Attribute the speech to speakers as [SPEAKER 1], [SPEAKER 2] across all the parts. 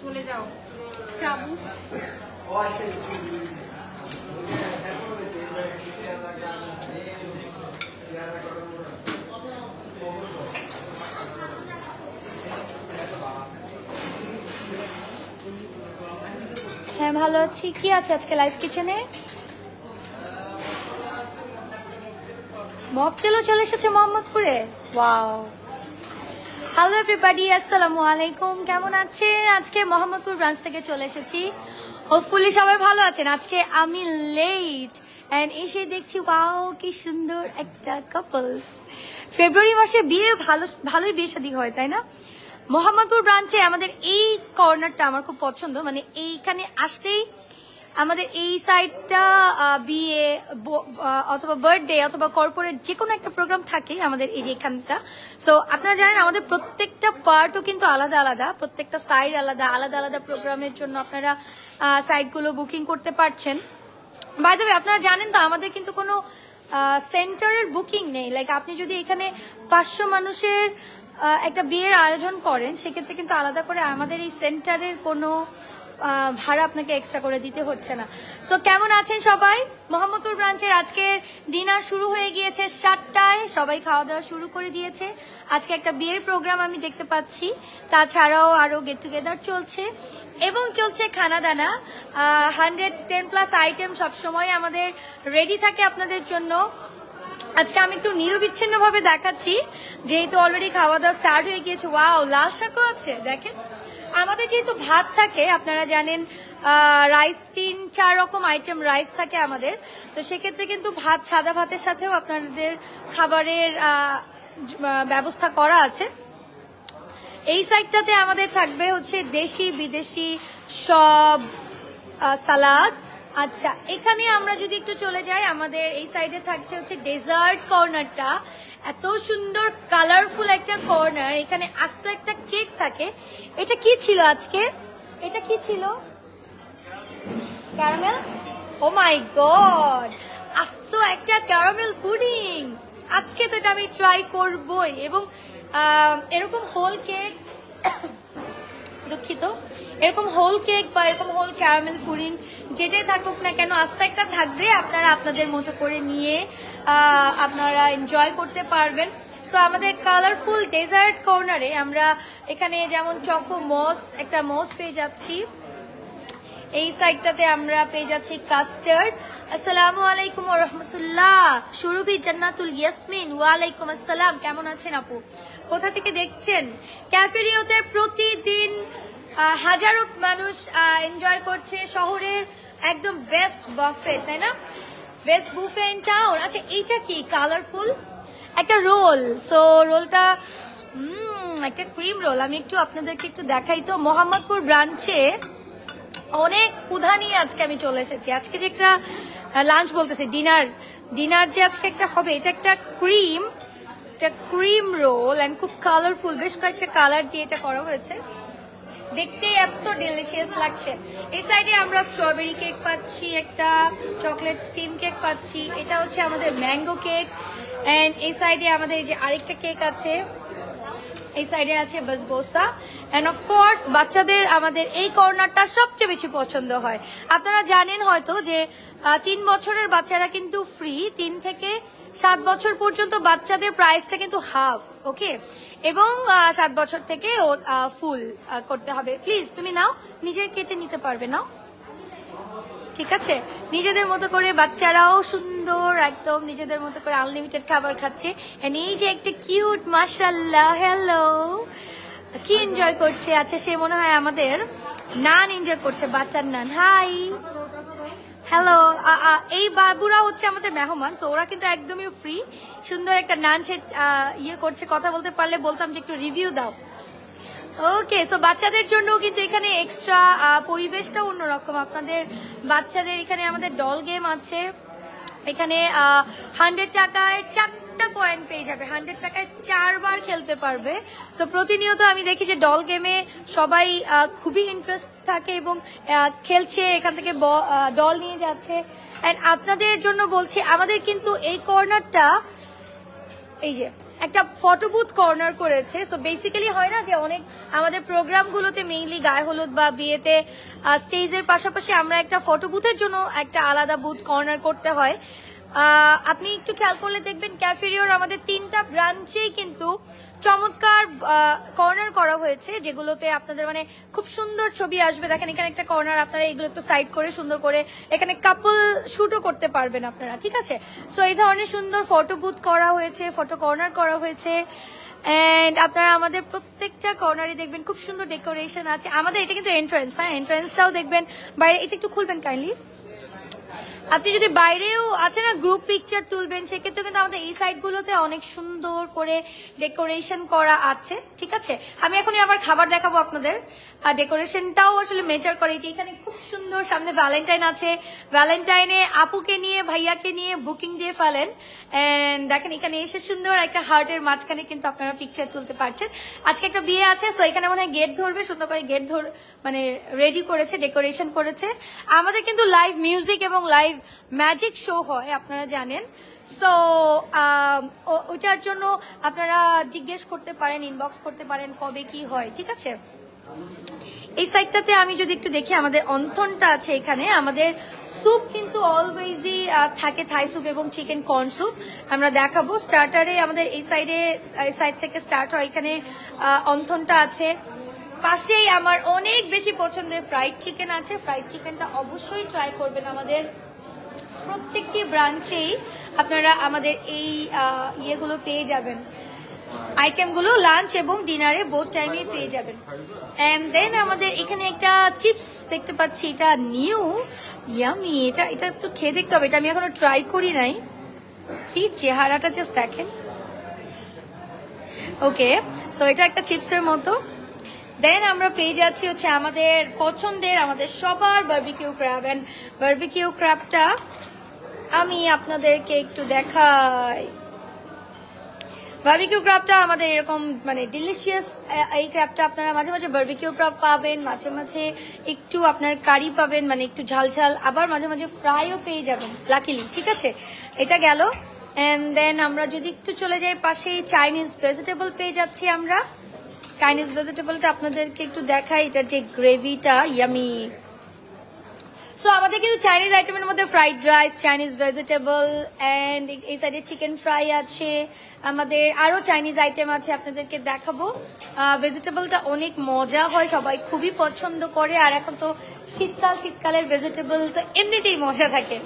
[SPEAKER 1] চলে যাও চাবুস
[SPEAKER 2] হ্যাঁ ভালো আছি। কি আছে আজকে লাইভ কিচেনে? মকটেলও চলে এসেছে মোহাম্মদপুরে। ওয়াও, হ্যালো এভরিবডি, আসসালামু আলাইকুম। কেমন আছেন? আজকে মোহাম্মদপুর ব্রাঞ্চ থেকে চলে এসেছি। হোপফুলি সবাই ভালো আছেন। আজকে আমি লেট এন্ড এসে দেখছি ওয়াও কি সুন্দর একটা কাপল। ফেব্রুয়ারি মাসে বিয়ে ভালোই বিয়ে শাদী হয়, তাই না? মোহাম্মদপুর ব্রাঞ্চে আমাদের এই কর্নারটা আমার খুব পছন্দ। মানে এইখানে আসলেই আমাদের এই সাইডটা বিয়ে অথবা বার্থডে অথবা কর্পোরেট যে কোনো একটা প্রোগ্রাম থাকে আমাদের এই যে এখানটা। সো আপনারা জানেন আমাদের প্রত্যেকটা পার্টও কিন্তু আলাদা আলাদা, প্রত্যেকটা সাইড আলাদা আলাদা আলাদা প্রোগ্রামের জন্য আপনারা সাইডগুলো বুকিং করতে পারছেন। বাই দ্য ওয়ে আপনারা জানেন তো আমাদের কিন্তু কোনো সেন্টারের বুকিং নেই। লাইক আপনি যদি এখানে 500 মানুষের একটা বিয়ের আয়োজন করেন সেক্ষেত্রে কিন্তু আলাদা করে আমাদের এই সেন্টারের কোনো ভাড়া আপনাকে এক্সট্রা করে দিতে হচ্ছে না। সো কেমন আছেন সবাই? মোহাম্মদপুর ব্রাঞ্চের আজকের ডিনার শুরু হয়ে গিয়েছে 7টায়, সবাই খাওয়া দাওয়া শুরু করে দিয়েছে। আজকে একটা বিয়ের প্রোগ্রাম আমি দেখতে পাচ্ছি, তাছাড়াও আরো গেট টুগেদার চলছে এবং চলছে খানা দানা। 110+ আইটেম সবসময় আমাদের রেডি থাকে আপনাদের জন্য। আজকে আমি একটু নিরবিচ্ছিন্ন ভাবে দেখাচ্ছি যেহেতু অলরেডি খাওয়া দাওয়া স্টার্ট হয়ে গিয়েছে। ওয়াও, লাল শাকও আছে দেখেন। আমাদের যেহেতু ভাত থাকে আপনারা জানেন, রাইস 3-4 রকম আইটেম রাইস থাকে আমাদের, তো সেক্ষেত্রে কিন্তু ভাত সাদা ভাতের সাথেও আপনাদের খাবারের ব্যবস্থা করা আছে। এই সাইডটাতে আমাদের থাকবে হচ্ছে দেশি বিদেশি সব সালাদ। আচ্ছা, এখানে আমরা যদি একটু চলে যাই, আমাদের এই সাইডে থাকছে হচ্ছে ডেজার্ট কর্নারটা। এত সুন্দর কালারফুল একটা কর্নার। এখানে আস্ত একটা কেক থাকে। এটা কি ছিল আজকে? এটা কি ছিল? ক্যারামেল? ও মাই গড, আস্ত একটা ক্যারামেল পুডিং। আজকে তো এটা আমি ট্রাই করবই। এবং এরকম হোল কেক, দুঃখিত, এরকম হোল কেক বা এরকম হোল ক্যারামেল পুডিং যেটাই থাকুক না কেন আস্তে একটা থাকবে, আপনারা আপনাদের মতো করে নিয়ে আপনারা এনজয় করতে পারবেন। সো আমাদের কালারফুল ডেজার্ট কর্নারে আমরা এখানে যেমন চকো মস, একটা মস পেয়ে যাচ্ছি। এই সাইডটাতে আমরা পেয়ে যাচ্ছি কাস্টার্ড। আসসালামু আলাইকুম ওয়া রাহমাতুল্লাহ। সুরভি জান্নাতুল ইয়াসমিন, ওয়ালাইকুম আসসালাম। কেমন আছেন আপু? কোথা থেকে দেখছেন? ক্যাফেরিওতে প্রতিদিন হাজারো মানুষ এনজয় করছে। শহরের একদম বেস্ট বাফে, তাই না? Best buffet in town. আচ্ছা, এইটা কি? কালারফুল একটা রোল। সো রোলটা একটা ক্রিম রোল। আমি একটু আপনাদেরকে একটু দেখাই তো। মোহাম্মদপুর ব্রাঞ্চে অনেক ক্ষুধা নিয়ে আজকে আমি চলে এসেছি। আজকে যে একটা লাঞ্চ বলতেছি, ডিনার যে আজকে একটা হবে, এটা একটা ক্রিম রোল এন্ড খুব কালারফুল, বেশ কয়েকটা কালার দিয়ে এটা করা হয়েছে। দেখতে এত ডেলিশিয়াস লাগছে। এই সাইডে আমরা স্ট্রবেরি কেক পাচ্ছি, একটা চকলেট স্টিম কেক পাচ্ছি। এটা হচ্ছে আমাদের ম্যাঙ্গো কেক। এন্ড এই সাইডে আমাদের এই যে আরেকটা কেক আছে, এই সাইডে আছে বাসবোসা। এন্ড অফকোর্স বাচ্চাদের আমাদের এই কর্নারটা সবচেয়ে বেশি পছন্দ হয়। আপনারা জানেন হয়তো যে 3 বছরের বাচ্চারা কিন্তু ফ্রি, 3 থেকে 7 বছর পর্যন্ত বাচ্চাদের প্রাইসটা কিন্তু হাফ, ওকে? এবং 7 বছর থেকে ফুল করতে হবে। প্লিজ তুমি নাও, নিজের কেটে নিতে পারবে, নাও, ঠিক আছে? নিজেদের মতো করে বাচ্চারাও সুন্দর একদম নিজেদের মতো করে আনলিমিটেড খাবার খাচ্ছে। এন্ড এই যে একটা কিউট, মাশাআল্লাহ, হ্যালো, কি এনজয় করছে? আচ্ছা, সে মনে হয় আমাদের নান এনজয় করছে, বাচ্চার নান। হাই হ্যালো, এই বাবুরা হচ্ছে আমাদের মেহমান, তো ওরা কিন্তু একদমই ফ্রি। সুন্দর একটা নান সেট ইয়ে করছে, কথা বলতে পারলে বলতাম যে একটু রিভিউ দাও। ওকে, সো বাচ্চাদের জন্য কিন্তু এখানে এক্সট্রা পরিবেশটা অন্যরকম। আপনাদের বাচ্চাদের এখানে আমাদের ডল গেম আছে। এখানে 100 টাকায় 4টা কয়েন পেয়ে যাবে, 100 টাকায় 4 বার খেলতে পারবে। সো প্রতিনিয়ত আমি দেখি যে ডল গেমে সবাই খুবই ইন্টারেস্ট থাকে এবং খেলছে, এখান থেকে ডল নিয়ে যাচ্ছে। অ্যান্ড আপনাদের জন্য বলছি, আমাদের কিন্তু এই কর্নারটা এই যে একটা ফটো বুথ কর্নার করেছে। সো বেসিক্যালি হয় না যে অনেক আমাদের প্রোগ্রামগুলোতে মেইনলি গায়ে হলুদ বা বিয়েতে স্টেজের পাশাপাশি আমরা একটা ফটো বুথের জন্য একটা আলাদা বুথ কর্নার করতে হয়। আপনি একটু খেয়াল করলে দেখবেন ক্যাফেরিওর আমাদের 3টা ব্রাঞ্চেই কিন্তু চমৎকার কর্নার করা হয়েছে, যেগুলোতে আপনাদের মানে খুব সুন্দর ছবি আসবে। দেখেন এখানে একটা কর্নার, আপনারা এগুলো একটু সাইড করে সুন্দর করে এখানে কাপল শুটও করতে পারবেন আপনারা, ঠিক আছে। সো এই ধরনের সুন্দর ফটো বুথ করা হয়েছে, ফটো কর্নার করা হয়েছে। এন্ড আপনারা আমাদের প্রত্যেকটা কর্নারে দেখবেন খুব সুন্দর ডেকোরেশন আছে। আমাদের এটা কিন্তু এন্ট্রান্স, হ্যাঁ এন্ট্রান্সটাও দেখবেন। বাইরে এটা একটু খুলবেন কাইন্ডলি। আপনি যদি বাইরেও আছে না গ্রুপ পিকচার তুলবেন, সেক্ষেত্রে কিন্তু আমাদের এই সাইডগুলোতে অনেক সুন্দর করে ডেকোরেশন করা আছে, ঠিক আছে। আমি এখনই আবার খাবার দেখাবো আপনাদের। ডেকোরেশনটাও আসলে মেটার করে। যে এখানে খুব সুন্দর, সামনে ভ্যালেন্টাইন আছে, ভ্যালেন্টাইনে আপুকে নিয়ে ভাইয়াকে নিয়ে বুকিং দিয়ে ফেলেন। এন্ড দেখেন এখানে এসে সুন্দর একটা হার্টের মাঝখানে কিন্তু আপনারা পিকচার তুলতে পারছেন। আজকে একটা বিয়ে আছে, সো এখানে মনে হয় গেট ধরবে, সুন্দর করে গেট মানে রেডি করেছে, ডেকোরেশন করেছে। আমাদের কিন্তু লাইভ মিউজিক এবং লাইভ ম্যাজিক শো হয়, আপনারা জানেন। সো ওইটার জন্য আপনারা জিজ্ঞেস করতে পারেন, ইনবক্স করতে পারেন কবে কি হয়, ঠিক আছে। এই সাইডটাতে আমি যদি একটু দেখি, আমাদের অন্থনটা আছে এখানে। আমাদের স্যুপ কিন্তু অলওয়েজই থাকে, থাই স্যুপ এবং চিকেন কর্ন স্যুপ আমরা দেখাবো। স্টার্টারে আমাদের এই সাইড থেকে স্টার্ট হয়। এখানে অন্থনটা আছে। পাশেই আমার অনেক বেশি পছন্দের ফ্রাইড চিকেন আছে। ফ্রাইড চিকেনটা অবশ্যই ট্রাই করবেন। আমাদের প্রত্যেকটি ব্রাঞ্চেই আপনারা আমাদের এই ইয়েগুলো পেয়ে যাবেন, আইটেমগুলো লাঞ্চ এবং ডিনারে বোথ টাইমে পেয়ে যাবেন। এন্ড দেন আমাদের এখানে একটা চিপস দেখতে পাচ্ছি, এটা নিউ ইয়ামি। এটা তো খেয়ে দেখতে হবে, এটা আমি এখনো ট্রাই করি নাই। সি চেহারাটা জাস্ট দেখেন। ওকে, সো এটা একটা চিপসের মতো। দেন আমরা পেয়ে যাচ্ছি হচ্ছে আমাদের পছন্দের, আমাদের সবার বারবিকিউ ক্র্যাব। এন্ড বারবিকিউ ক্র্যাবটা আমি আপনাদেরকে একটু দেখাই। বারবিকিউ ক্র্যাবটা আমাদের এরকম মানে ডিলিশিয়াস। এই ক্র্যাবটা আপনারা মাঝে মাঝে বারবিকিউ ক্র্যাব পাবেন, মাঝে মাঝে একটু আপনার কারি পাবেন, মানে একটু ঝাল ঝাল, আবার মাঝে মাঝে ফ্রাইও পেয়ে যাবেন লাকিলি, ঠিক আছে। এটা গেল। এন্ড দেন আমরা যদি একটু চলে যাই পাশে, চাইনিজ ভেজিটেবল পেয়ে যাচ্ছি আমরা। চাইনিজ ভেজিটেবলটা আপনাদেরকে একটু দেখাই, এটার যে গ্রেভিটা ইয়ামি। সো আমাদের কিন্তু চাইনিজ আইটেমের মধ্যে fried rice, Chinese vegetable and এই সাইডে চিকেন ফ্রাই আছে। আমাদের আরো চাইনিজ আইটেম আছে, আপনাদেরকে দেখাবো। ভেজিটেবলটা অনেক মজা হয়, সবাই খুবই পছন্দ করে। আর এখন তো শীতকালের ভেজিটেবল তো এমনিতেই মজা থাকে।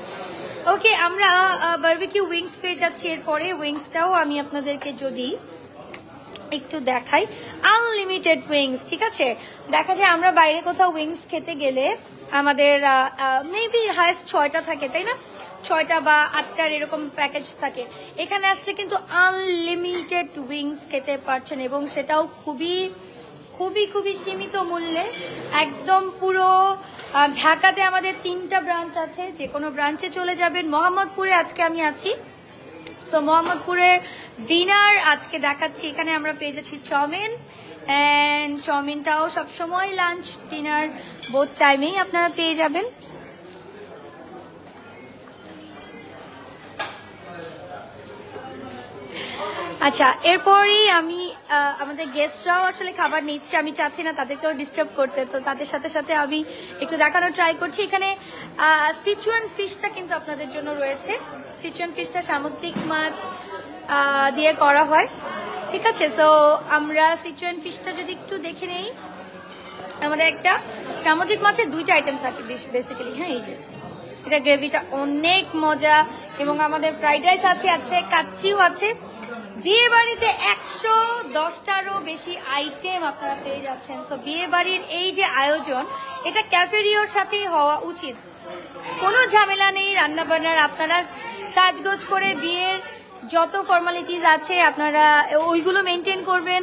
[SPEAKER 2] ওকে, আমরা বারবিকিউ উইংস পেয়ে যাচ্ছি। এরপরে উইংসটাও আমি আপনাদেরকে যদি একটু দেখাই, আনলিমিটেড উইংস, ঠিক আছে। দেখা যায় আমরা বাইরে কোথাও উইংস খেতে গেলে আমাদের মেবি হাইস্ট 6টা থাকে, তাই না? 6টা বা 8টার এরকম প্যাকেজ থাকে। এখানে আসলে কিন্তু আনলিমিটেড উইংস খেতে পারছেন, এবং সেটাও খুবই খুবই খুবই সীমিত মূল্যে। একদম পুরো ঢাকাতে আমাদের 3টা ব্রাঞ্চ আছে, যে কোনো ব্রাঞ্চে চলে যাবেন। মোহাম্মদপুরে আজকে আমি আছি, সো মোহাম্মদপুরের ডিনার আজকে দেখাচ্ছি। এখানে আমরা পেয়ে যাচ্ছি চাউমিন, এন্ড চাউমিনটাও সবসময় লাঞ্চ ডিনার বোথ টাইমেই আপনারা পেয়ে যাবেন। আচ্ছা, এরপরই আমি আমাদের গেস্টরাও আসলে খাবার নিচ্ছে, আমি চাচ্ছি না তাদেরকেও ডিস্টার্ব করতে, তো তাদের সাথে সাথে আমি একটু দেখানোর ট্রাই করছি। এখানে সিচুয়ান ফিশটা কিন্তু আপনাদের জন্য রয়েছে। সিচুয়ান ফিশটা সামুদ্রিক মাছ দিয়ে করা হয়, ঠিক আছে। সো আমরা সিচুয়ান ফিশটা যদি একটু দেখে নেই, আমাদের একটা সামুদ্রিক মাছের 2টা আইটেম থাকে বেসিক্যালি, হ্যাঁ। এই যে এটা গ্রেভিটা অনেক মজা, এবং আমাদের ফ্রাইড রাইস আছে, কাচ্চিও আছে। বিয়ে বাড়িতে 110টারও বেশি আইটেম আপনারা পেয়ে যাচ্ছেন। সো বিয়ে বাড়ির এই যে আয়োজন, এটা ক্যাফেরিওর সাথেই হওয়া উচিত। কোনো ঝামেলা নেই রান্না বান্নার। আপনারা সাজগোজ করে বিয়ের যত ফর্মালিটিস আছে আপনারা ওইগুলো মেনটেন করবেন।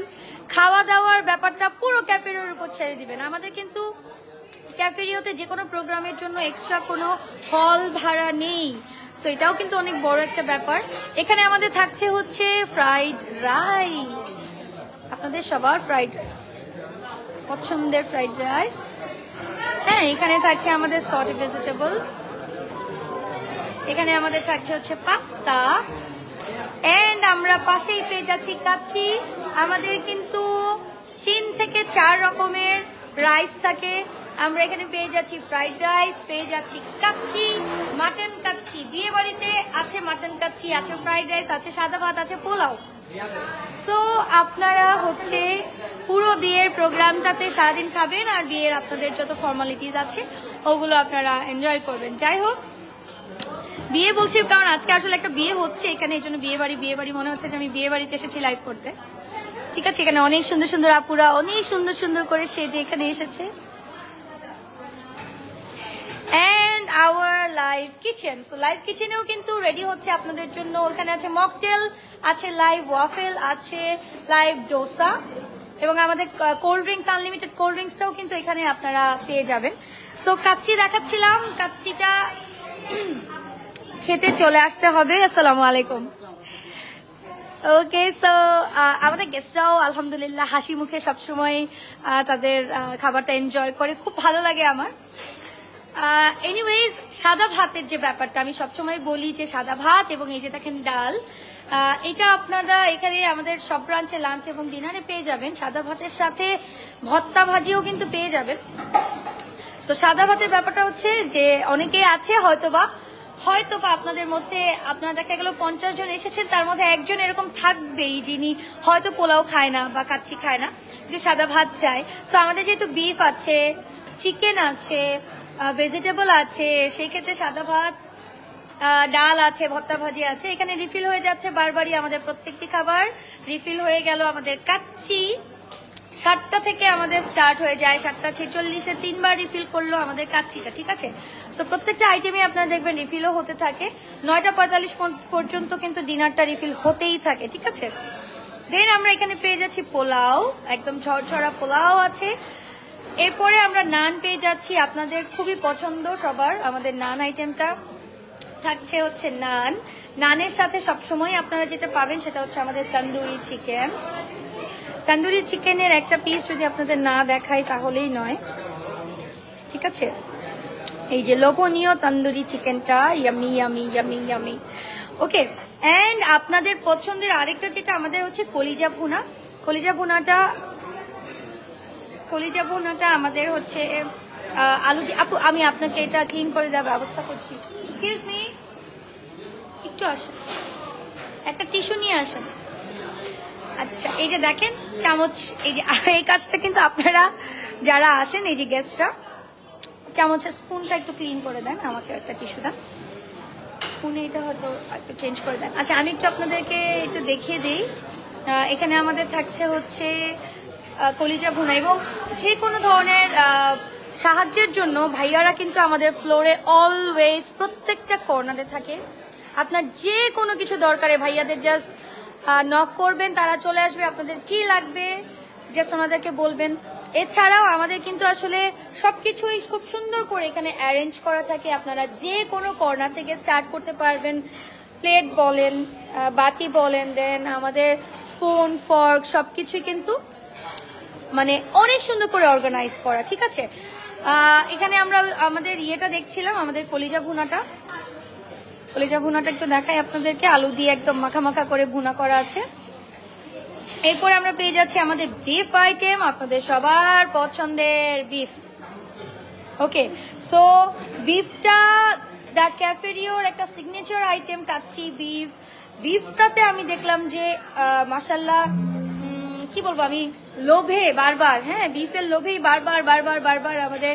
[SPEAKER 2] খাওয়া দাওয়ার ব্যাপারটা পুরো ক্যাফেরিওর উপর ছেড়ে দিবেন। আমাদের কিন্তু ক্যাফেরিওতে যে কোনো প্রোগ্রামের জন্য এক্সট্রা কোনো হল ভাড়া নেই, সো এটাও কিন্তু অনেক বড় একটা ব্যাপার। এখানে আমাদের থাকছে হচ্ছে ফ্রাইড রাইস, আপনাদের সবার ফ্রাইড রাইস, পছন্দের ফ্রাইড রাইস। হ্যাঁ, এখানে থাকছে আমাদের সল্ট ভেজিটেবল, এখানে আমাদের থাকছে হচ্ছে পাস্তা, এন্ড আমরা পাশেই পেয়ে যাচ্ছি কাচ্চি। আমাদের কিন্তু 3 থেকে 4 রকমের রাইস থাকে। আমরা এখানে পেয়ে যাচ্ছি ফ্রাইড রাইস, পেয়ে যাচ্ছি কাচ্চি, মাটন কাচ্চি। বিয়ে বাড়িতে আছে মাটন কাচ্চি, আছে ফ্রাইড রাইস, আছে সাদা ভাত, আছে পোলাও। সো আপনারা হচ্ছে পুরো বিয়ের প্রোগ্রামটাতে সারাদিন খাবেন, আর বিয়ের আপনাদের যত ফর্মালিটিস আছে ওগুলো আপনারা এনজয় করবেন। যাই হোক, বিয়ে বলছি কারণ আজকে আসলে একটা বিয়ে হচ্ছে এখানে, এই জন্য বিয়ে বাড়ি মনে হচ্ছে যে আমি বিয়ে বাড়িতে এসেছি লাইভ করতে। ঠিক আছে, এখানে অনেক সুন্দর সুন্দর আপুরা অনেক সুন্দর সুন্দর করে সেজে এখানে এসেছে। And our live kitchen, so live কিচেনেও কিন্তু রেডি হচ্ছে আপনাদের জন্য। ওখানে আছে মকটেল, আছে লাইভ ওয়াফেল, আছে লাইভ ডোসা, এবং আমাদের কোল্ড ড্রিঙ্কস, আনলিমিটেড কোল্ড ড্রিঙ্কসটাও কিন্তু এখানে আপনারা পেয়ে যাবেন। সো কাচ্চি দেখাচ্ছিলাম, কাচ্চিটা খেতে চলে আসতে হবে। আসসালামু আলাইকুম। ওকে, সো আমাদের গেস্টরাও আলহামদুলিল্লাহ হাসি মুখে সবসময় তাদের খাবারটা এনজয় করে, খুব ভালো লাগে আমার। এনিওয়েজ, সাদা ভাতের যে ব্যাপারটা আমি সবসময় বলি যে সাদা ভাত এবং এই যে দেখেন ডাল, এটা আপনারা এখানে আমাদের সব ব্রাঞ্চে লাঞ্চ এবং ডিনারে পেয়ে যাবেন। সাদা ভাতের সাথে ভর্তা ভাজিও কিন্তু পেয়ে যাবেন। তো সাদা ভাতের ব্যাপারটা হচ্ছে যে অনেকেই আছে হয়তোবা আপনাদের মধ্যে, আপনারা দেখা গেল 50 জন এসেছেন, তার মধ্যে একজন এরকম থাকবেই যিনি হয়তো পোলাও খায় না বা কাচ্চি খায় না, কিন্তু সাদা ভাত চায়। সো আমাদের যেহেতু বিফ আছে, চিকেন আছে, ভেজিটেবল আছে, সেই ক্ষেত্রে সাদা ভাত, ডাল আছে, ভর্তা ভাজি আছে। এখানে রিফিল হয়ে যাচ্ছে বারবারই আমাদের প্রত্যেকটি খাবার। রিফিল হয়ে গেল আমাদের কাচ্চি, 7টা থেকে আমাদের স্টার্ট হয়ে যায়, 7:46-এ 3বার রিফিল করলো আমাদের কাচ্চিটা। ঠিক আছে, সো প্রত্যেকটা আইটেমে আপনারা দেখবেন রিফিলও হতে থাকে। 9:45 পর্যন্ত কিন্তু ডিনারটা রিফিল হতেই থাকে। ঠিক আছে, দেন আমরা এখানে পেয়ে যাচ্ছি পোলাও, একদম ঝরঝরা পোলাও আছে। এরপরে আমরা নান পেয়ে যাচ্ছি, আপনাদের খুবই পছন্দ সবার আমাদের নান আইটেমটা থাকছে হচ্ছে নান। নানের সাথে সবসময় আপনারা যেটা পাবেন সেটা হচ্ছে আমাদের তন্দুরি চিকেন। তন্দুরি চিকেনের একটা পিস যদি আপনাদের না দেখাই তাহলেই নয়। ঠিক আছে, এই যে লোভনীয় তন্দুরি চিকেনটা, yummy yummy yummy yummy. Okay, and আপনাদের পছন্দের আরেকটা যেটা আমাদের হচ্ছে কলিজা ভুনা। কলিজা ভুনাটা আমাদের হচ্ছে আলু দিয়ে। আপু, আমি আপনাকে এটা ক্লিন করে দেওয়ার ব্যবস্থা করছি। এক্সকিউজ মি, একটু আসেন, একটা টিস্যু নিয়ে আসেন। আচ্ছা, এই যে দেখেন চামচ, এই যে এই কাজটা কিন্তু আপনারা যারা আসেন, এই যে গেস্টরা, চামচের স্পুনটা একটু ক্লিন করে দেন, আমাকে একটা টিস্যু দেন, স্পুনে এটা হয়তো একটু চেঞ্জ করে দেন। আচ্ছা, আমি একটু আপনাদেরকে একটু দেখিয়ে দিই। এখানে আমাদের থাকছে হচ্ছে কলিজা ভুনা, এবং যে কোনো ধরনের সাহায্যের জন্য ভাইয়ারা কিন্তু আমাদের ফ্লোরে অলওয়েজ প্রত্যেকটা কর্নারে থাকে। আপনার যে কোনো কিছু দরকারে ভাইয়াদের জাস্ট নক করবেন, তারা চলে আসবে। আপনাদের কি লাগবে জাস্ট ওনাদেরকে বলবেন। এছাড়াও আমাদের কিন্তু আসলে সবকিছুই খুব সুন্দর করে এখানে অ্যারেঞ্জ করা থাকে। আপনারা যে কোনো কর্নার থেকে স্টার্ট করতে পারবেন। প্লেট বলেন, বাটি বলেন, দেন আমাদের স্পুন, ফর্ক সবকিছুই কিন্তু মানে অনেক সুন্দর করে অর্গানাইজ করা। ঠিক আছে, এখানে আমরা আমাদের ইয়েটা দেখছিলাম, আমাদের কলিজা ভুনাটা একটু দেখাই আপনাদেরকে। আলু দিয়ে একদম মাখা মাখা করে ভুনা করা আছে। এরপরে আমরা পেয়ে যাচ্ছি আমাদের বিফ আইটেম, আপনাদের সবার পছন্দের বিফ। ওকে, সো বিফটা দ্য ক্যাফেরিওর একটা সিগনেচার আইটেম, কাচ্চি বিফটাতে আমি দেখলাম যে মাশাল্লাহ, কি বলবো, আমি লোভে বারবার, হ্যাঁ বিফের লোভেই বারবার আমাদের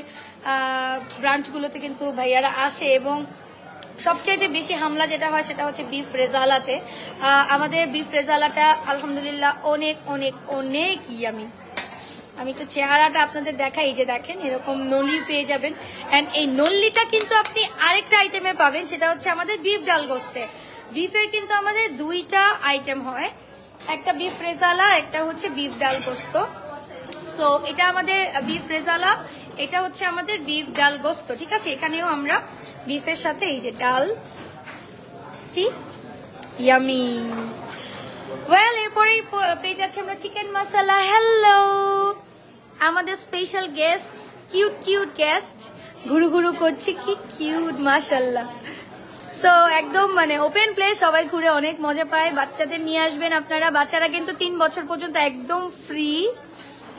[SPEAKER 2] ব্রাঞ্চগুলোতে কিন্তু ভাইয়ারা আসে। এবং সবচাইতে বেশি হামলা যেটা হয় সেটা হচ্ছে বিফ রেজালাতে। আমাদের বিফ রেজালাটা আলহামদুলিল্লাহ অনেক অনেক অনেক ইয়ামি, আমি তো চেহারাটা আপনাদের দেখাই, যে দেখেন এরকম নলি পেয়ে যাবেন। অ্যান্ড এই নল্লিটা কিন্তু আপনি আরেকটা আইটেমে পাবেন, সেটা হচ্ছে আমাদের বিফ ডাল গোস্তে। বিফের কিন্তু আমাদের দুইটা আইটেম হয়, একটা বিফ রেজালা, একটা হচ্ছে বিফ ডাল গোস্ত। সো এটা আমাদের বিফ রেজালা, এটা হচ্ছে আমাদের বিফ ডাল গোস্ত, ঠিক আছে। এখানেও আমরা বিফের সাথে এই যে ডাল, সি ইয়ামি। ওয়েল, এরপরেই পেয়ে যাচ্ছে আমরা চিকেন মশলা। হ্যালো, আমাদের special guest, cute cute guest ঘুরু ঘুরু করছে, কি কিউট মাশাল্লাহ। সো একদম মানে ওপেন প্লেস, সবাই ঘুরে অনেক মজা পায়। বাচ্চাদের নিয়ে আসবেন আপনারা, বাচ্চারা কিন্তু 3 বছর পর্যন্ত একদম ফ্রি।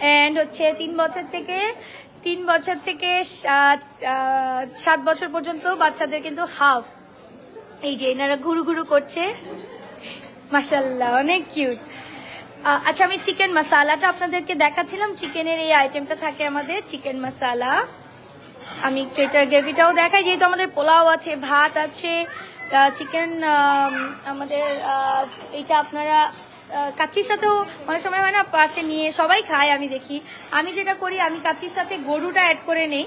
[SPEAKER 2] অ্যান্ড হচ্ছে 3 বছর থেকে 7 বছর পর্যন্ত বাচ্চাদের কিন্তু হাফ। এই যে এনারা ঘুরু ঘুরু করছে মাশাল্লাহ, অনেক কিউট। আচ্ছা, আমি চিকেন মশালাটা আপনাদেরকে দেখাচ্ছিলাম। চিকেনের এই আইটেমটা থাকে আমাদের চিকেন মশালা। আমি একটু এটার গ্রেভিটাও দেখাই, যেহেতু আমাদের পোলাও আছে, ভাত আছে, চিকেন আমাদের এইটা আপনারা কাচ্চির সাথেও অনেক সময় হয় না, পাশে নিয়ে সবাই খায়, আমি দেখি। আমি যেটা করি, আমি কাচ্চির সাথে গরুটা অ্যাড করে নেই,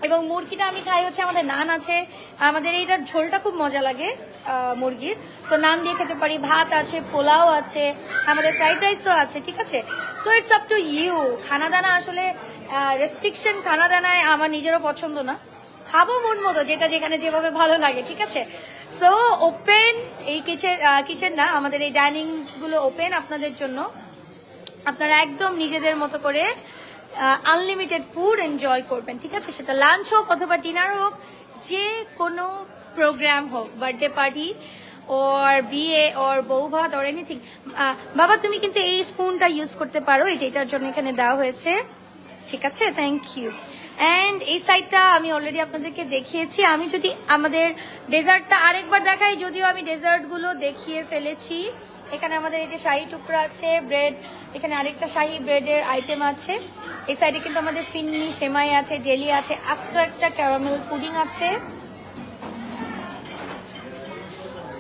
[SPEAKER 2] এবং মুরগিটা আমি খাই হচ্ছে আমাদের নান আছে, আমাদের এইটার ঝোলটা খুব মজা লাগে মুরগির। সো নান দিয়ে খেতে পারি, ভাত আছে, পোলাও আছে, আমাদের ফ্রাইড রাইসও আছে, ঠিক আছে। So it's up to you. খানা দানা আসলে রেস্ট্রিকশন খানা দানায় আমার নিজেরও পছন্দ না, খাবো মন মতো, যেটা যেখানে যেভাবে ভালো লাগে, ঠিক আছে। সো ওপেন এই কিচেন না, আমাদের এই ডাইনিং গুলো ওপেন আপনাদের জন্য। আপনারা একদম নিজেদের মতো করে আনলিমিটেড ফুড এনজয় করবেন, ঠিক আছে। সেটা লাঞ্চ হোক অথবা ডিনার হোক, যে কোনো প্রোগ্রাম হোক, বার্থডে পার্টি ওর বিয়ে ওর বউ ভাত ওর এনিথিং। বাবা, তুমি কিন্তু এই স্পুনটা ইউজ করতে পারো, এই যে এটার জন্য এখানে দেওয়া হয়েছে, ঠিক আছে, থ্যাংক ইউ। অ্যান্ড এই সাইডটা আমি অলরেডি আপনাদেরকে দেখিয়েছি। আমি যদি আমাদের ডেজার্টটা আরেকবার দেখাই, যদিও আমি ডেজার্টগুলো দেখিয়ে ফেলেছি। এখানে আমাদের এই যে শাহি টুকরা আছে, ব্রেড, এখানে আরেকটা শাহি ব্রেডের আইটেম আছে। এই সাইডে কিন্তু আমাদের ফিন্নি, সেমাই আছে, জেলি আছে, আস্ত একটা ক্যারামেল পুডিং আছে,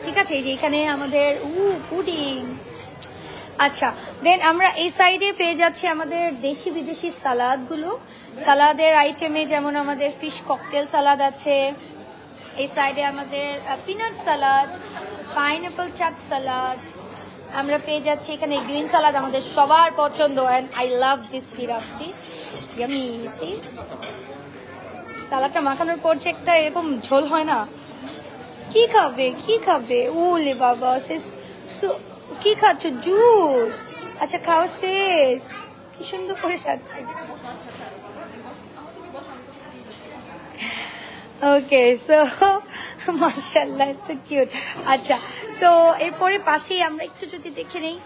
[SPEAKER 2] ঠিক আছে। এই যে এখানে আমাদের পুডিং। আচ্ছা, দেন আমরা এই সাইডে পেয়ে যাচ্ছি আমাদের দেশি বিদেশি সালাদগুলো। সালাদের আইটেমে যেমন আমাদের ফিশ ককটেল সালাদ আছে, এই সাইডে আমাদের peanut salad, pineapple chaat salad, আমরা পেয়ে যাচ্ছি এখানে গ্রিন সালাদ, আমাদের সবার পছন্দ। And I love this syrup, see yummy. See সালাদটা মাখানোর পর যে একটা এরকম ঝোল হয় না, কি খাবে ওলে বাবা, কি খাচ্ছ? জুস? আচ্ছা, খাওয়া শেষ, কি সুন্দর করে সাজছে। ওকে, সো মাশাআল্লাহ, এত কিউট। আচ্ছা, সো এরপরে পাশেই আমরা একটু যদি দেখে নেই,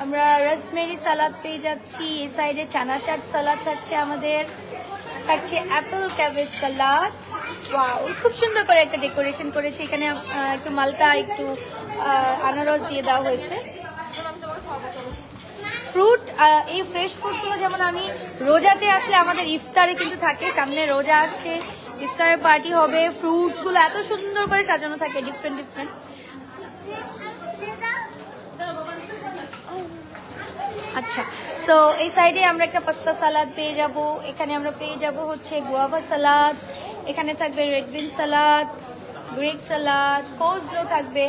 [SPEAKER 2] আমরা রসমেরি সালাদ পেয়ে যাচ্ছি। এই সাইডে চানা চাট সালাদ থাকছে, আমাদের থাকছে অ্যাপেল ক্যাবেজ সালাদ। ওয়াও, খুব সুন্দর করে একটা ডেকোরেশন করেছে, এখানে একটু মালটা, একটু আনারস দিয়ে দেওয়া হয়েছে। ফ্রুট, এই ফ্রেশ ফ্রুটগুলো যেমন আমি রোজাতে আসলে আমাদের ইফতারে কিন্তু থাকে, সামনে রোজা আসছে, ইফতারের পার্টি হবে, ফ্রুটস গুলো এত সুন্দর করে সাজানো থাকে, ডিফারেন্ট ডিফারেন্ট। আচ্ছা, সো এই সাইডে আমরা একটা পাস্তা সালাদ পেয়ে যাব, এখানে আমরা পেয়ে যাব হচ্ছে গুয়াভা সালাদ, এখানে থাকবে রেড বিন সালাদ, গ্রিক সালাদ, কোজলো থাকবে।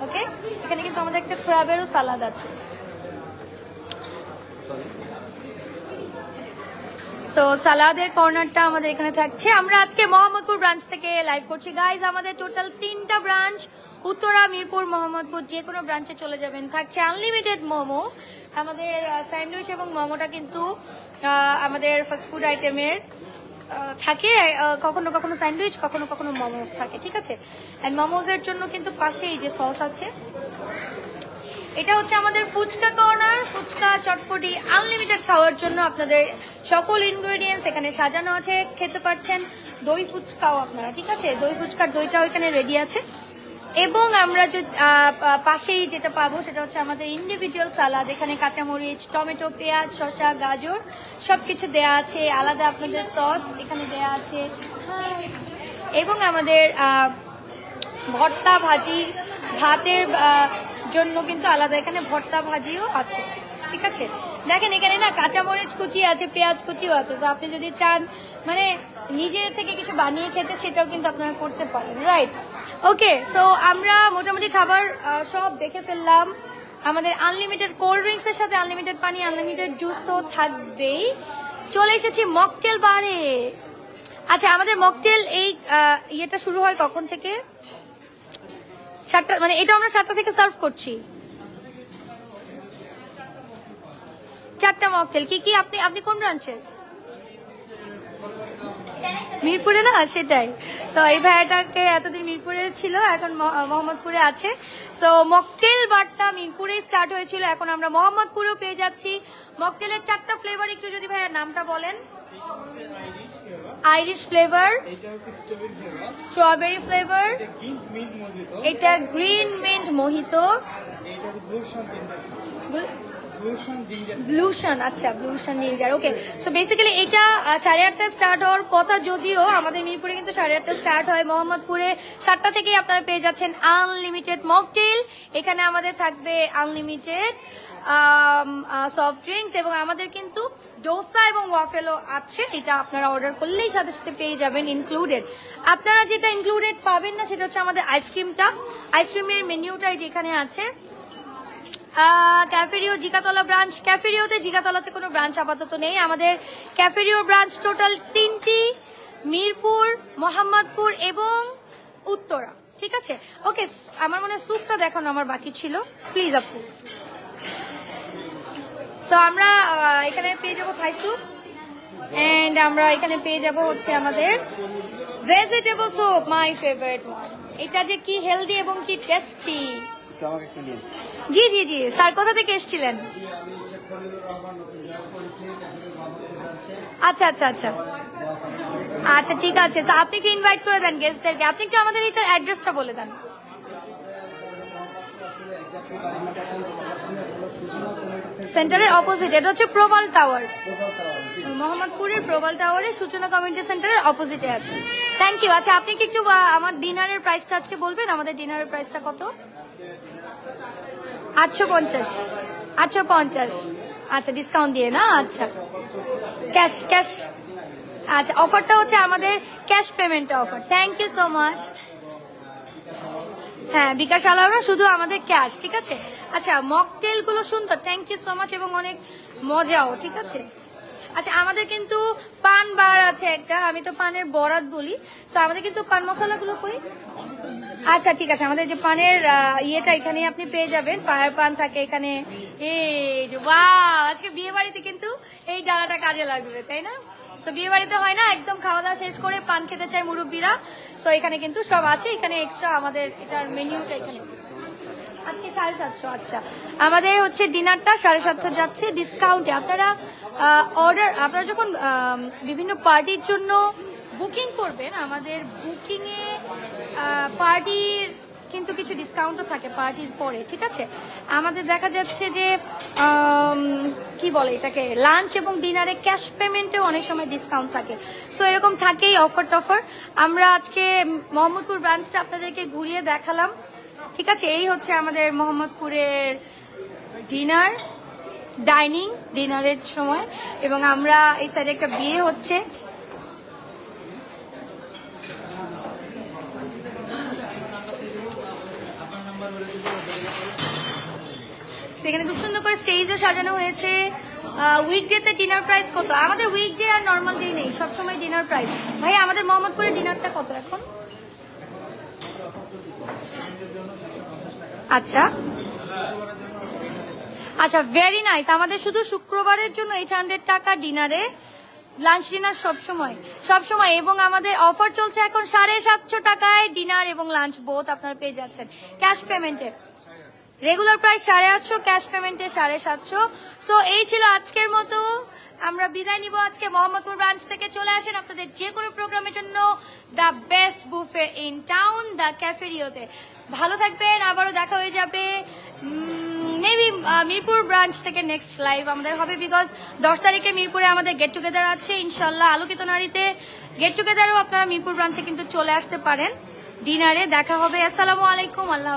[SPEAKER 2] ওকে, এখানে কিন্তু আমাদের একটা ক্রাবেরও সালাদ আছে। সো সালাদের কর্নারটা আমাদের এখানে থাকছে। আমরা আজকে মোহাম্মদপুর ব্রাঞ্চ থেকে লাইভ করছি গাইজ। আমাদের টোটাল 3টা ব্রাঞ্চ, উত্তরা, মিরপুর, মোহাম্মদপুর, যে কোনো ব্রাঞ্চে চলে যাবেন, থাকছে আনলিমিটেড মোমো। আমাদের স্যান্ডউইচ এবং মোমোটা কিন্তু আমাদের ফাস্টফুড আইটেমের থাকে, কখনো কখনো স্যান্ডউইচ, কখনো কখনো মোমোস থাকে, ঠিক আছে। অ্যান্ড মোমোজের জন্য কিন্তু পাশে এই যে সস আছে, এটা হচ্ছে আমাদের ফুচকা কর্নার। ফুচকা, চটপটি আনলিমিটেড খাওয়ার জন্য আপনাদের সকল ইনগ্রেডিয়েন্টস এখানে সাজানো আছে, খেতে পারছেন। দই ফুচকাও আপনারা, ঠিক আছে, দই ফুচকার দইটাও এখানে রেডি আছে। এবং আমরা যদি পাশেই যেটা পাবো সেটা হচ্ছে আমাদের ইন্ডিভিজুয়াল সালাদ, এখানে কাঁচামরিচ, টমেটো, পেঁয়াজ, শসা, গাজর সবকিছু দেয়া আছে, আলাদা আপনাদের সস এখানে দেয়া আছে, এবং আমাদের ভর্তা, ভাজি, ভাতের জন্য কিন্তু আলাদা এখানে ভর্তা, ভাজিও আছে। ঠিক আছে। দেখেন এখানে না কাঁচামরিচ কুচি আছে, পেঁয়াজ কুচিও আছে, তো আপনি যদি চান মানে নিজের থেকে কিছু বানিয়ে খেতে সেটাও কিন্তু আপনারা করতে পারেন, রাইট? ওকে, সো আমরা মোটামুটি খাবার সব দেখে ফেললাম। আমাদের আনলিমিটেড কোল্ড ড্রিঙ্কস এর সাথে আনলিমিটেড পানি, আনলিমিটেড জুস তো থাকবেই। চলে এসেছি মকটেল বারে। আচ্ছা, আমাদের মকটেল এই ইয়েটা শুরু হয় কখন থেকে? 7টা, মানে এটা আমরা 7টা থেকে সার্ভ করছি। 4টা মকটেল। কি কি? আপনি কোন ব্রাঞ্চের? মিরপুরে না, সেটাই। তো এই ভাইয়াটাকে এতদিন মিরপুরে ছিল, এখন মোহাম্মদপুরে আছে। সো মকটেল বারটা মিরপুরে স্টার্ট হয়েছিল, এখন আমরা মোহাম্মদপুরেও পেয়ে যাচ্ছি। মকটেলের 4টা ফ্লেভার, একটু যদি ভাইয়া নামটা বলেন। আইরিশ ফ্লেভার, স্ট্রবেরি ফ্লেভার, এটা গ্রিন মিন্ট মোহিতো, ব্লুশন। আচ্ছা, ব্লুশন জিঞ্জার। ওকে, সো বেসিক্যালি এটা 8:30 স্টার্ট হওয়ার কথা, যদিও আমাদের মিরপুরে কিন্তু 8:30 স্টার্ট হয়। মোহাম্মদপুরে 7টা থেকেই আপনারা পেয়ে যাচ্ছেন আনলিমিটেড মকটেল। এখানে আমাদের থাকবে আনলিমিটেড সফট ড্রিঙ্কস, এবং আমাদের কিন্তু ডোসা এবং ওয়াফেলও আছে। এটা আপনারা অর্ডার করলেই সাথে সাথে পেয়ে যাবেন ইনক্লুডেড। আপনারা যেটা ইনক্লুডেড পাবেন না সেটা হচ্ছে আমাদের আইসক্রিমটা। আইসক্রিমের মেনিউটাই যেখানে আছে। ক্যাফেরিও জিকাতলা ব্রাঞ্চ, ক্যাফেরিওতে জিকাতলাতে কোনো ব্রাঞ্চ আপাতত নেই। আমাদের ক্যাফেরিও ব্রাঞ্চ টোটাল 3টি, মিরপুর, মোহাম্মদপুর এবং উত্তরা, ঠিক আছে। ওকে, আমার মনে হয় স্যুপটা দেখানো আমার বাকি ছিল, প্লিজ আপু। সো আমরা এখানে পেয়ে যাবো থাই স্যুপ, এন্ড আমরা এখানে পেয়ে যাবো হচ্ছে আমাদের vegetable soup, my favourite one. এটা যে কি হেলদি এবং কি টেস্টি। জি জি জি স্যার, কোথা থেকে এসেছিলেন? আচ্ছা আচ্ছা আচ্ছা আচ্ছা, ঠিক আছে। আপনি কি ইনভাইট করে দেন গেস্টদেরকে? আপনি একটু আমাদের এটার অ্যাড্রেসটা বলে দেন। সেন্টারের অপোজিট, এটা হচ্ছে প্রবাল টাওয়ার, মোহাম্মদপুরের প্রবাল টাওয়ারের সূচনা কমিউনিটি সেন্টারের অপোজিটে আছে। Thank you. আচ্ছা, আপনি কি একটু আমার ডিনারের প্রাইসটা আজকে বলবেন? আমাদের ডিনারের প্রাইসটা কত? 850। 850। আচ্ছা, ডিসকাউন্ট দিয়ে না? আচ্ছা, ক্যাশ ক্যাশ। আচ্ছা, অফারটা হচ্ছে আমাদের ক্যাশ পেমেন্টটা offer. Thank you so much. হ্যাঁ, বিকাশ আলাওরা, শুধু আমাদের ক্যাশ, ঠিক আছে। আচ্ছা, মকটেল গুলো সুন্দর, থ্যাংক ইউ সো মাচ, এবং অনেক মজাও, ঠিক আছে। আচ্ছা, আমাদের কিন্তু পান বার আছে একটা, আমি তো পানের বরাত বলি। সো আমাদের কিন্তু পান মশলাগুলো কই? আচ্ছা, ঠিক আছে। আমাদের যে পানের ইয়েটা এখানে আপনি পেয়ে যাবেন, ফায়ার পান থাকে এখানে। এই যে ওয়াও, আজকে বিয়ে বাড়িতে কিন্তু এই ডালাটা কাজে লাগবে, তাই না? সো বিয়ে বাড়িতে হয় না, একদম খাওয়া দাওয়া শেষ করে পান খেতে চায় মুরব্বীরা। সো এখানে কিন্তু সব আছে, এখানে এক্সট্রা আমাদের এটার মেনিউটা এখানে আজকে 750। আচ্ছা, আমাদের হচ্ছে ডিনারটা 750 যাচ্ছে ডিসকাউন্টে। আপনারা আপনারা যখন বিভিন্ন পার্টির জন্য বুকিং করবেন, আমাদের বুকিং এ পার্টির কিন্তু কিছু ডিসকাউন্টও থাকে পার্টির পরে, ঠিক আছে। আমাদের দেখা যাচ্ছে যে কি বলে এটাকে, লাঞ্চ এবং ডিনারে ক্যাশ পেমেন্টেও অনেক সময় ডিসকাউন্ট থাকে। সো এরকম থাকেই অফার টফার। আমরা আজকে মোহাম্মদপুর ব্রাঞ্চটা আপনাদেরকে ঘুরিয়ে দেখালাম, ঠিক আছে। এই হচ্ছে আমাদের মোহাম্মদপুরের ডিনার, ডাইনিং ডিনারের সময়, এবং আমরা এই সাইডে একটা বিয়ে হচ্ছে। সেখানে খুব সুন্দর করে স্টেজও সাজানো হয়েছে। উইকডেতে ডিনার প্রাইস কত? আমাদের উইকডে আর নর্মাল ডে নেই, সবসময় ডিনার প্রাইস। ভাই, আমাদের মোহাম্মদপুরের ডিনারটা কত এখন? আচ্ছা আচ্ছা, ভেরি নাইস। আমাদের শুধু শুক্রবারের জন্য 800 টাকা ডিনারে, লাঞ্চ ডিনার সবসময়, এবং আমাদের অফার চলছে এখন 750 টাকায় ডিনার এবং লাঞ্চ বোথ আপনারা পেয়ে যাচ্ছেন ক্যাশ পেমেন্টে। রেগুলার প্রাইস 850, ক্যাশ পেমেন্টে 750। সো এই ছিল আজকের মতো, আমরা বিদায় নিব আজকে মোহাম্মদপুর ব্রাঞ্চ থেকে। চলে আসেন আপনাদের যে কোনো প্রোগ্রামের জন্য the best buffet in town, the ক্যাফেরিওতে। ভালো থাকবেন, আবারও দেখা হয়ে যাবে মেবি মিরপুর ব্রাঞ্চ থেকে। নেক্সট লাইভ আমাদের হবে, বিকজ 10 তারিখে মিরপুরে আমাদের গেট টুগেদার আছে ইনশাল্লাহ। আলোকিত নারীতে গেট টুগেদারও আপনারা মিরপুর ব্রাঞ্চে কিন্তু চলে আসতে পারেন। ডিনারে দেখা হবে। আসসালামু আলাইকুম, আল্লাহ।